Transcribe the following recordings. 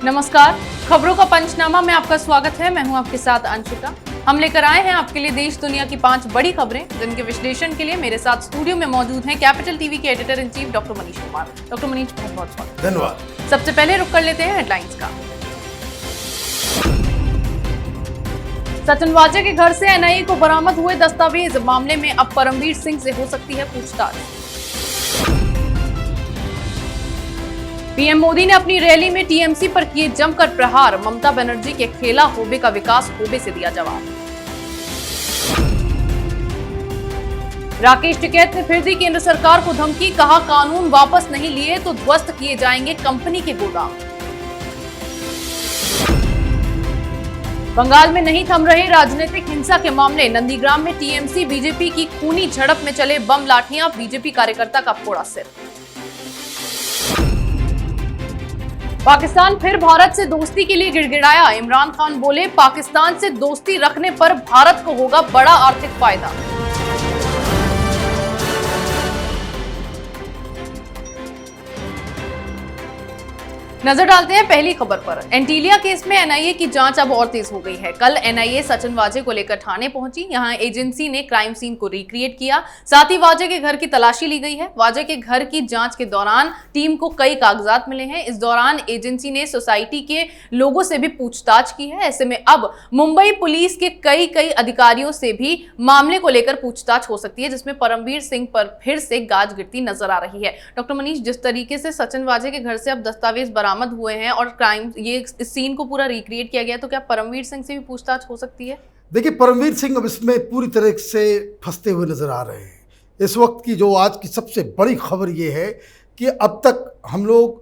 नमस्कार, खबरों का पंचनामा में आपका स्वागत है। मैं हूं आपके साथ अंशिका। हम लेकर आए हैं आपके लिए देश दुनिया की 5 बड़ी खबरें, जिनके विश्लेषण के लिए मेरे साथ स्टूडियो में मौजूद हैं कैपिटल टीवी के editor in chief doctor Manish Kumar. Doctor Manish, बहुत बहुत स्वागत। धन्यवाद। सबसे पहले रुक कर लेते हैं हेडलाइंस का। सचिन वाजे के घर से एनआईए को बरामद हुए दस्तावेज, मामले में अब परमवीर सिंह से हो सकती है पूछताछ। पीएम मोदी ने अपनी रैली में टीएमसी पर किए जमकर प्रहार, ममता बनर्जी के खेला होबे का विकास होबे से दिया जवाब। राकेश टिकैत ने फिर दी केंद्र सरकार को धमकी, कहा कानून वापस नहीं लिए तो ध्वस्त किए जाएंगे कंपनी के गोदाम। बंगाल में नहीं थम रहे राजनीतिक हिंसा के मामले, नंदीग्राम में टीएमसी बीजेपी की खूनी झड़प में चले बम लाठियां, बीजेपी कार्यकर्ता का फोड़ा सिर। पाकिस्तान फिर भारत से दोस्ती के लिए गिड़गिड़ाया, इमरान खान बोले पाकिस्तान से दोस्ती रखने पर भारत को होगा बड़ा आर्थिक फायदा। नजर डालते हैं पहली खबर पर। एंटीलिया केस में एनआईए की जांच अब और तेज हो गई है। कल एनआईए सचिन वाजे को लेकर थाने पहुंची। यहां एजेंसी ने क्राइम सीन को रिक्रिएट किया, साथ ही वाजे के घर की तलाशी ली गई है। वाजे के घर की जांच के दौरान टीम को कई कागजात मिले हैं। इस दौरान एजेंसी ने सोसाइटी के लोगों से भी पूछताछ की है। ऐसे में अब मुंबई पुलिस के कई अधिकारियों से भी मामले को लेकर पूछताछ हो सकती है, जिसमें परमवीर सिंह पर फिर से गाज गिरती नजर आ रही है। डॉक्टर मनीष, जिस तरीके से सचिन वाजे के घर से अब दस्तावेज बरामद हुए हैं और क्राइम ये इस सीन को पूरा रिक्रिएट किया गया, तो क्या परमवीर सिंह से भी पूछताछ हो सकती है? देखिए, परमवीर सिंह अब इसमें पूरी तरह से फंसते हुए नजर आ रहे हैं। इस वक्त की जो आज की सबसे बड़ी खबर ये है कि अब तक हम लोग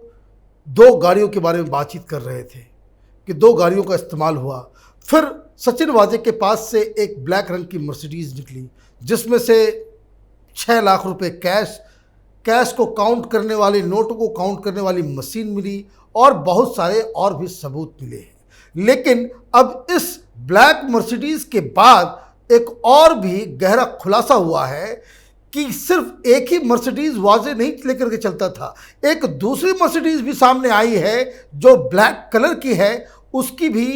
2 गाड़ियों के बारे में बातचीत कर रहे थे कि 2 गाड़ियों का इस्तेमाल हुआ। फिर सचिन वाजे के पास से एक ब्लैक रंग की मर्सिडीज निकली, जिसमें से 6 लाख रुपए कैश को काउंट करने वाली, नोटों को काउंट करने वाली मशीन मिली और बहुत सारे और भी सबूत मिले हैं। लेकिन अब इस ब्लैक मर्सिडीज के बाद एक और भी गहरा खुलासा हुआ है कि सिर्फ एक ही मर्सिडीज वाजे नहीं लेकर के चलता था, एक दूसरी मर्सिडीज भी सामने आई है जो ब्लैक कलर की है। उसकी भी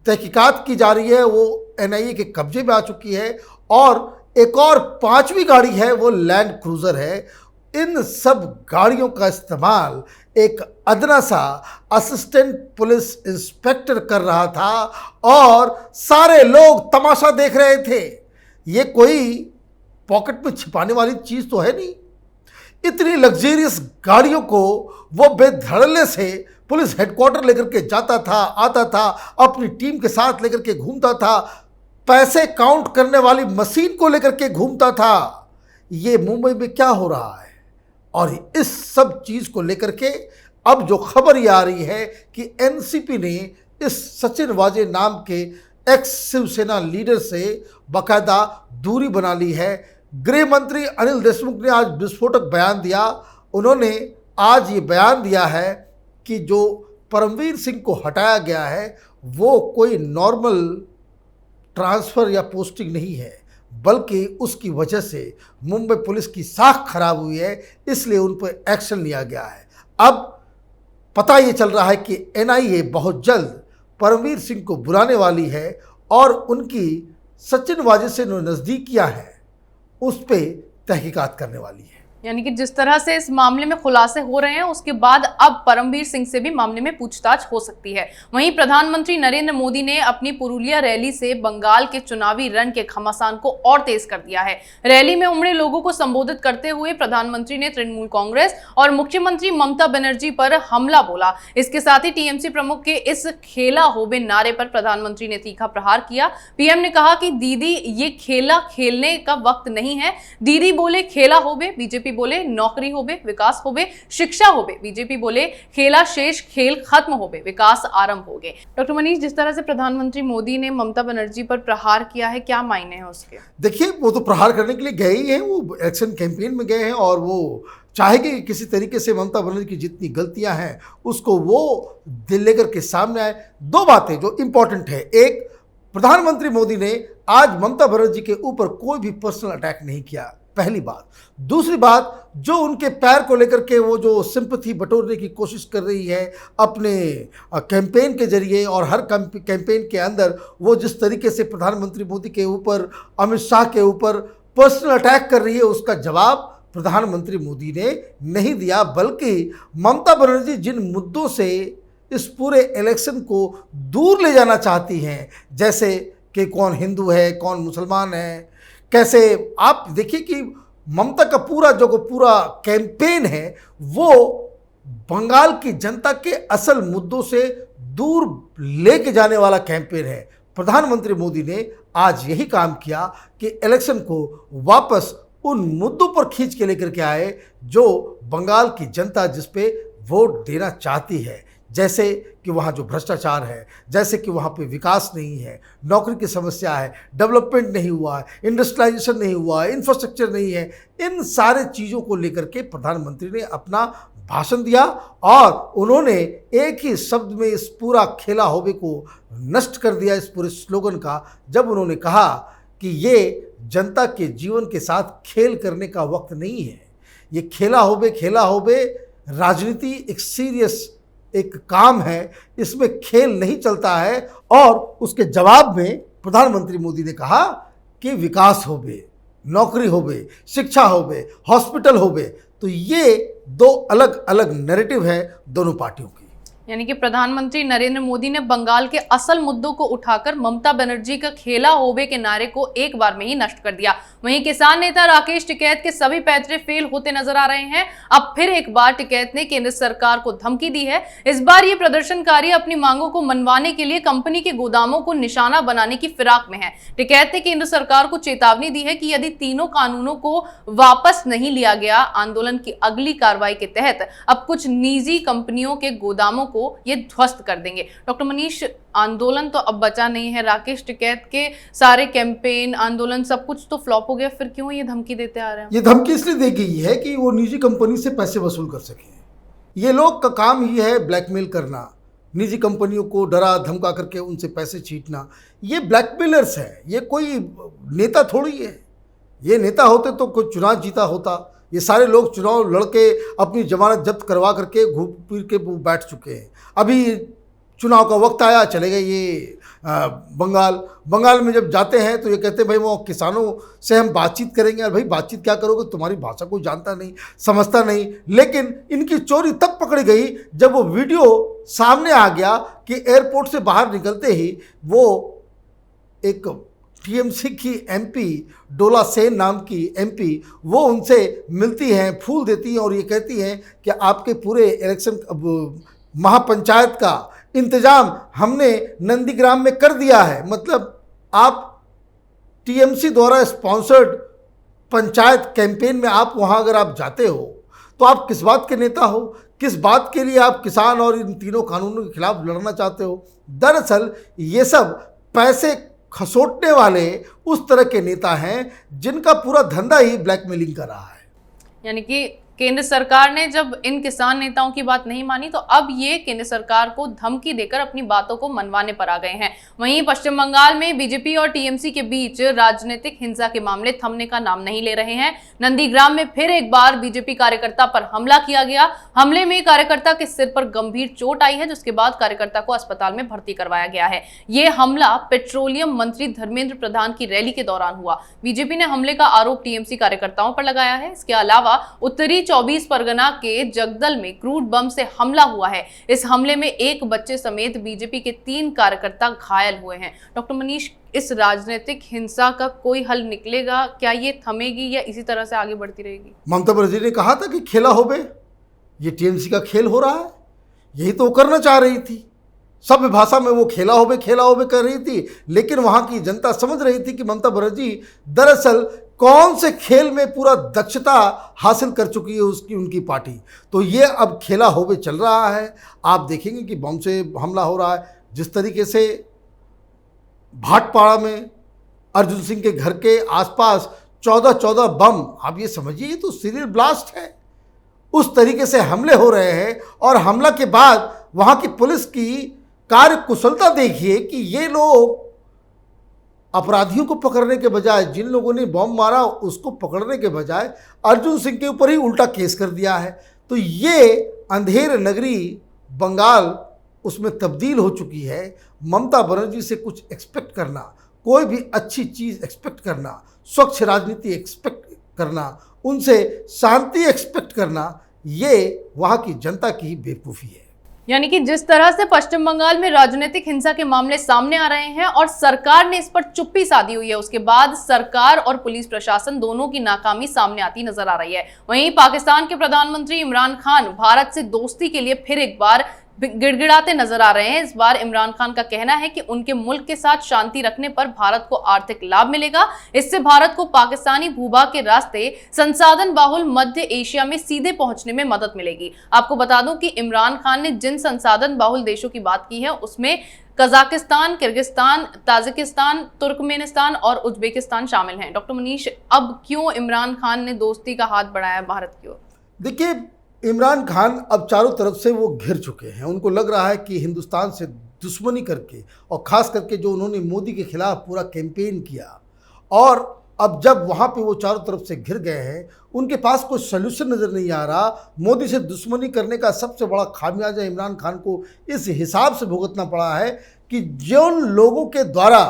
तहकीकात की जा रही है, वो एनआईए के कब्जे में आ चुकी है। और एक और 5वीं गाड़ी है, वो लैंड क्रूजर है। इन सब गाड़ियों का इस्तेमाल एक अदना सा असिस्टेंट पुलिस इंस्पेक्टर कर रहा था और सारे लोग तमाशा देख रहे थे। ये कोई पॉकेट में छिपाने वाली चीज़ तो है नहीं। इतनी लग्जरियस गाड़ियों को वो बेधड़ल्ले से पुलिस हेडक्वार्टर लेकर के जाता था, आता था, अपनी टीम के साथ लेकर के घूमता था, पैसे काउंट करने वाली मशीन को लेकर के घूमता था। ये मुंबई में क्या हो रहा है? और इस सब चीज़ को लेकर के अब जो खबर ये आ रही है कि एनसीपी ने इस सचिन वाजे नाम के एक्स शिवसेना लीडर से बाकायदा दूरी बना ली है। गृह मंत्री अनिल देशमुख ने आज विस्फोटक बयान दिया। उन्होंने आज ये बयान दिया है कि जो परमवीर सिंह को हटाया गया है वो कोई नॉर्मल ट्रांसफ़र या पोस्टिंग नहीं है, बल्कि उसकी वजह से मुंबई पुलिस की साख खराब हुई है, इसलिए उन पर एक्शन लिया गया है। अब पता ये चल रहा है कि एनआईए बहुत जल्द परमवीर सिंह को बुलाने वाली है और उनकी सचिन वाजे से जो नज़दीकियाँ हैं उस पर तहकीकात करने वाली है। यानी कि जिस तरह से इस मामले में खुलासे हो रहे हैं, उसके बाद अब परमवीर सिंह से भी मामले में पूछताछ हो सकती है। वहीं प्रधानमंत्री नरेंद्र मोदी ने अपनी पुरुलिया रैली से बंगाल के चुनावी रण के घमासान को और तेज कर दिया है। रैली में उमड़े लोगों को संबोधित करते हुए प्रधानमंत्री ने तृणमूल कांग्रेस और मुख्यमंत्री ममता बनर्जी पर हमला बोला। इसके साथ ही टीएमसी प्रमुख के इस खेला होबे नारे पर प्रधानमंत्री ने तीखा प्रहार किया। पीएम ने कहा कि दीदी, ये खेला खेलने का वक्त नहीं है। दीदी बोले खेला होबे, बीजेपी बोले नौकरी होबे, विकास होबे, शिक्षा होबे, बीजेपी बोले खेला शेष, खेल खत्म होबे, विकास आरंभ हो गए। डॉक्टर मनीष, जिस तरह से प्रधानमंत्री मोदी ने ममता बनर्जी पर प्रहार किया है, क्या मायने हैं उसके? देखिए, वो तो प्रहार करने के लिए गए ही हैं, वो इलेक्शन कैंपेन में गए हैं और वो चाहेंगे कि किसी तरीके से ममता बनर्जी की जितनी गलतियां हैं उसको वो दिल लेकर के सामने आए। 2 बातें जो इंपॉर्टेंट है। एक, प्रधानमंत्री मोदी ने आज ममता बनर्जी के ऊपर कोई भी पर्सनल अटैक नहीं किया। पहली बात। दूसरी बात, जो उनके पैर को लेकर के वो जो सिंपैथी बटोरने की कोशिश कर रही है अपने कैंपेन के जरिए, और हर कैंपेन के अंदर वो जिस तरीके से प्रधानमंत्री मोदी के ऊपर, अमित शाह के ऊपर पर्सनल अटैक कर रही है, उसका जवाब प्रधानमंत्री मोदी ने नहीं दिया, बल्कि ममता बनर्जी जिन मुद्दों से इस पूरे इलेक्शन को दूर ले जाना चाहती हैं, जैसे कि कौन हिंदू है, कौन मुसलमान है, कैसे, आप देखिए कि ममता का पूरा कैंपेन है वो बंगाल की जनता के असल मुद्दों से दूर लेके जाने वाला कैंपेन है। प्रधानमंत्री मोदी ने आज यही काम किया कि इलेक्शन को वापस उन मुद्दों पर खींच के लेकर के आए जो बंगाल की जनता जिस पे वोट देना चाहती है, जैसे कि वहाँ जो भ्रष्टाचार है, जैसे कि वहाँ पे विकास नहीं है, नौकरी की समस्या है, डेवलपमेंट नहीं हुआ है, इंडस्ट्रियलाइजेशन नहीं हुआ है, इंफ्रास्ट्रक्चर नहीं है, इन सारे चीज़ों को लेकर के प्रधानमंत्री ने अपना भाषण दिया और उन्होंने एक ही शब्द में इस पूरा खेला होबे को नष्ट कर दिया, इस पूरे स्लोगन का, जब उन्होंने कहा कि ये जनता के जीवन के साथ खेल करने का वक्त नहीं है। ये खेला होबे राजनीति एक सीरियस एक काम है, इसमें खेल नहीं चलता है। और उसके जवाब में प्रधानमंत्री मोदी ने कहा कि विकास होबे, नौकरी होबे, शिक्षा होबे, हॉस्पिटल होबे। तो ये दो अलग अलग नैरेटिव है दोनों पार्टियों की। यानी कि प्रधानमंत्री नरेंद्र मोदी ने बंगाल के असल मुद्दों को उठाकर ममता बनर्जी का खेला होबे के नारे को एक बार में ही नष्ट कर दिया। वहीं किसान नेता राकेश टिकैत के सभी पैतरे फेल होते नजर आ रहे हैं। अब फिर एक बार टिकैत ने केंद्र सरकार को धमकी दी है। इस बार ये प्रदर्शनकारी अपनी मांगों को मनवाने के लिए कंपनी के गोदामों को निशाना बनाने की फिराक में है। टिकैत ने केंद्र सरकार को चेतावनी दी है कि यदि तीनों कानूनों को वापस नहीं लिया गया, आंदोलन की अगली कार्रवाई के तहत अब कुछ निजी कंपनियों के गोदामों को ये ध्वस्त कर देंगे। डॉक्टर मनीष, आंदोलन तो अब बचा नहीं है, राकेश टिकैत के सारे कैंपेन, आंदोलन सब कुछ तो फ्लॉप हो गया, फिर क्यों ये धमकी देते आ रहे हैं? ये धमकी इसलिए दी गई है कि वो निजी कंपनी से पैसे वसूल कर सकें। ये लोग का काम ही है ब्लैकमेल करना, निजी कंपनियों को डरा धमका करके उनसे पैसे छीनना। ये ब्लैकमेलर्स है, ये कोई नेता थोड़ी है। ये नेता होते तो कोई चुनाव जीता होता। ये सारे लोग चुनाव लड़के अपनी जमानत जब्त करवा करके घूम फिर के बैठ चुके हैं। अभी चुनाव का वक्त आया, चले गए ये बंगाल में जब जाते हैं तो ये कहते हैं भाई वो किसानों से हम बातचीत करेंगे। भाई बातचीत क्या करोगे, तुम्हारी भाषा कोई जानता नहीं, समझता नहीं। लेकिन इनकी चोरी तब पकड़ी गई जब वो वीडियो सामने आ गया कि एयरपोर्ट से बाहर निकलते ही वो एक टीएमसी की एमपी डोला सेन नाम की एमपी वो उनसे मिलती हैं, फूल देती हैं और ये कहती हैं कि आपके पूरे इलेक्शन महापंचायत का इंतजाम हमने नंदीग्राम में कर दिया है। मतलब आप टीएमसी द्वारा स्पॉन्सर्ड पंचायत कैंपेन में आप वहाँ अगर आप जाते हो तो आप किस बात के नेता हो, किस बात के लिए आप किसान और इन तीनों कानूनों के खिलाफ लड़ना चाहते हो? दरअसल ये सब पैसे खसोटने वाले उस तरह के नेता हैं जिनका पूरा धंधा ही ब्लैकमेलिंग का रहा है। यानी कि केंद्र सरकार ने जब इन किसान नेताओं की बात नहीं मानी तो अब ये केंद्र सरकार को धमकी देकर अपनी बातों को मनवाने पर आ गए हैं। वहीं पश्चिम बंगाल में बीजेपी और टीएमसी के बीच राजनीतिक हिंसा के मामले थमने का नाम नहीं ले रहे हैं। नंदीग्राम में फिर एक बार बीजेपी कार्यकर्ता पर हमला किया गया। हमले में कार्यकर्ता के सिर पर गंभीर चोट आई है, जिसके बाद कार्यकर्ता को अस्पताल में भर्ती करवाया गया है। ये हमला पेट्रोलियम मंत्री धर्मेंद्र प्रधान की रैली के दौरान हुआ। बीजेपी ने हमले का आरोप टीएमसी कार्यकर्ताओं पर लगाया है। इसके अलावा उत्तरी 24 परगना के जगदल में क्रूड बम से हमला हुआ है। इस हमले में एक बच्चे समेत बीजेपी के 3 कार्यकर्ता घायल हुए हैं। डॉक्टर मनीष, इस राजनीतिक हिंसा का कोई हल निकलेगा? क्या ये थमेगी या इसी तरह से आगे बढ़ती रहेगी? ममता बनर्जी ने कहा था कि खेला होबे, ये टीएमसी का खेल हो रहा है, यही तो वो करना चाह रही थी। सभ्य भाषा में वो खेला होबे कर रही थी, लेकिन वहाँ की जनता समझ रही थी कि ममता बनर्जी दरअसल कौन से खेल में पूरा दक्षता हासिल कर चुकी है उनकी पार्टी। तो ये अब खेला होबे चल रहा है। आप देखेंगे कि बम से हमला हो रहा है, जिस तरीके से भाटपाड़ा में अर्जुन सिंह के घर के आसपास 14 बम, आप ये समझिए ये तो सीरियल ब्लास्ट है। उस तरीके से हमले हो रहे हैं और हमला के बाद वहाँ की पुलिस की कार्य कुशलता देखिए कि ये लोग अपराधियों को पकड़ने के बजाय, जिन लोगों ने बॉम्ब मारा उसको पकड़ने के बजाय अर्जुन सिंह के ऊपर ही उल्टा केस कर दिया है। तो ये अंधेर नगरी बंगाल उसमें तब्दील हो चुकी है। ममता बनर्जी से कुछ एक्सपेक्ट करना, कोई भी अच्छी चीज़ एक्सपेक्ट करना, स्वच्छ राजनीति एक्सपेक्ट करना, उनसे शांति एक्सपेक्ट करना, ये वहाँ की जनता की ही बेवकूफ़ी है। यानी कि जिस तरह से पश्चिम बंगाल में राजनीतिक हिंसा के मामले सामने आ रहे हैं और सरकार ने इस पर चुप्पी साधी हुई है, उसके बाद सरकार और पुलिस प्रशासन दोनों की नाकामी सामने आती नजर आ रही है। वहीं पाकिस्तान के प्रधानमंत्री इमरान खान भारत से दोस्ती के लिए फिर एक बार गिड़गिड़ाते नजर आ रहे हैं। इस बार इमरान खान का कहना है कि उनके मुल्क के साथ शांति रखने पर भारत को आर्थिक लाभ मिलेगा। इससे भारत को पाकिस्तानी भूभाग के रास्ते संसाधन बाहुल मध्य एशिया में सीधे पहुंचने में मदद मिलेगी। आपको बता दूं कि इमरान खान ने जिन संसाधन बाहुल देशों की बात की है उसमें कजाकिस्तान, किर्गिस्तान, ताजिकिस्तान, तुर्कमेनिस्तान और उज्बेकिस्तान शामिल हैं। डॉक्टर मनीष, अब क्यों इमरान खान ने दोस्ती का हाथ बढ़ाया भारत की ओर? देखिए, इमरान खान अब चारों तरफ से वो घिर चुके हैं। उनको लग रहा है कि हिंदुस्तान से दुश्मनी करके, और ख़ास करके जो उन्होंने मोदी के खिलाफ पूरा कैंपेन किया, और अब जब वहाँ पे वो चारों तरफ से घिर गए हैं, उनके पास कोई सल्यूशन नज़र नहीं आ रहा। मोदी से दुश्मनी करने का सबसे बड़ा खामियाजा इमरान खान को इस हिसाब से भुगतना पड़ा है कि जिन लोगों के द्वारा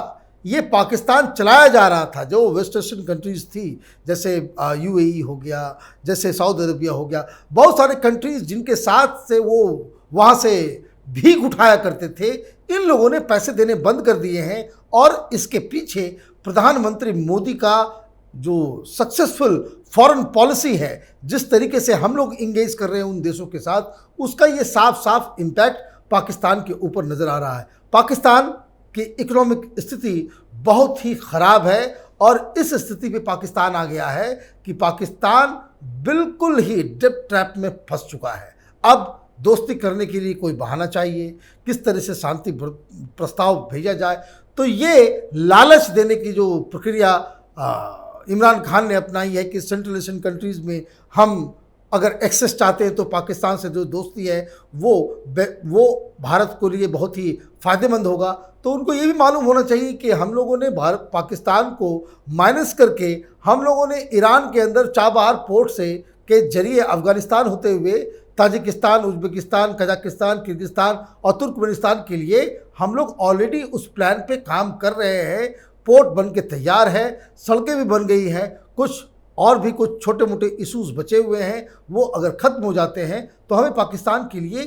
ये पाकिस्तान चलाया जा रहा था, जो वेस्ट एशियन कंट्रीज़ थी, जैसे यूएई हो गया, जैसे सऊदी अरबिया हो गया, बहुत सारे कंट्रीज़ जिनके साथ से वो वहाँ से भीख उठाया करते थे, इन लोगों ने पैसे देने बंद कर दिए हैं। और इसके पीछे प्रधानमंत्री मोदी का जो सक्सेसफुल फॉरेन पॉलिसी है, जिस तरीके से हम लोग इंगेज कर रहे हैं उन देशों के साथ, उसका ये साफ साफ इम्पैक्ट पाकिस्तान के ऊपर नज़र आ रहा है। पाकिस्तान की इकोनॉमिक स्थिति बहुत ही ख़राब है, और इस स्थिति में पाकिस्तान आ गया है कि पाकिस्तान बिल्कुल ही डेट ट्रैप में फंस चुका है। अब दोस्ती करने के लिए कोई बहाना चाहिए, किस तरह से शांति प्रस्ताव भेजा जाए। तो ये लालच देने की जो प्रक्रिया इमरान खान ने अपनाई है कि सेंट्रल एशियन कंट्रीज़ में हम अगर एक्सेस चाहते हैं तो पाकिस्तान से जो दोस्ती है वो भारत को लिए बहुत ही फ़ायदेमंद होगा। तो उनको ये भी मालूम होना चाहिए कि हम लोगों ने पाकिस्तान को माइनस करके हम लोगों ने ईरान के अंदर चाबहार पोर्ट से के जरिए अफ़गानिस्तान होते हुए ताजिकिस्तान, उज्बेकिस्तान, कजाकिस्तान, किर्गिस्तान और तुर्कमेनिस्तान के लिए हम लोग ऑलरेडी उस प्लान पे काम कर रहे हैं। पोर्ट बन के तैयार है, सड़कें भी बन गई हैं, कुछ और भी कुछ छोटे मोटे इश्यूज़ बचे हुए हैं, वो अगर ख़त्म हो जाते हैं तो हमें पाकिस्तान के लिए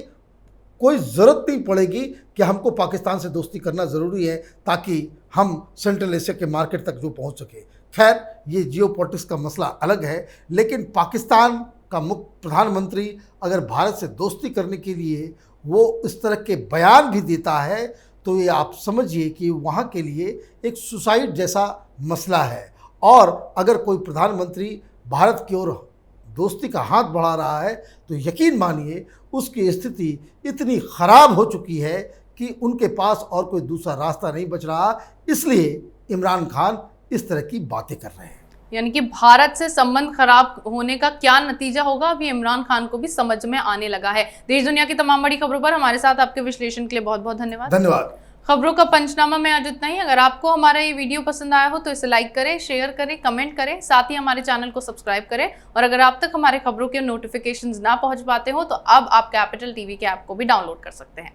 कोई ज़रूरत नहीं पड़ेगी कि हमको पाकिस्तान से दोस्ती करना ज़रूरी है ताकि हम सेंट्रल एशिया के मार्केट तक जो पहुंच सके। खैर, ये जियोपॉलिटिक्स का मसला अलग है, लेकिन पाकिस्तान का मुख्य प्रधानमंत्री अगर भारत से दोस्ती करने के लिए वो इस तरह के बयान भी देता है, तो ये आप समझिए कि वहाँ के लिए एक सुसाइड जैसा मसला है। और अगर कोई प्रधानमंत्री भारत की ओर दोस्ती का हाथ बढ़ा रहा है तो यकीन मानिए उसकी स्थिति इतनी ख़राब हो चुकी है कि उनके पास और कोई दूसरा रास्ता नहीं बच रहा। इसलिए इमरान खान इस तरह की बातें कर रहे हैं। यानी कि भारत से संबंध खराब होने का क्या नतीजा होगा अभी इमरान खान को भी समझ में आने लगा है। देश दुनिया की तमाम बड़ी खबरों पर हमारे साथ आपके विश्लेषण के लिए बहुत बहुत धन्यवाद। खबरों का पंचनामा में आज इतना ही। अगर आपको हमारा ये वीडियो पसंद आया हो तो इसे लाइक करें, शेयर करें, कमेंट करें, साथ ही हमारे चैनल को सब्सक्राइब करें। और अगर आप तक हमारे खबरों के नोटिफिकेशंस ना पहुंच पाते हो तो अब आप कैपिटल टीवी के ऐप को भी डाउनलोड कर सकते हैं।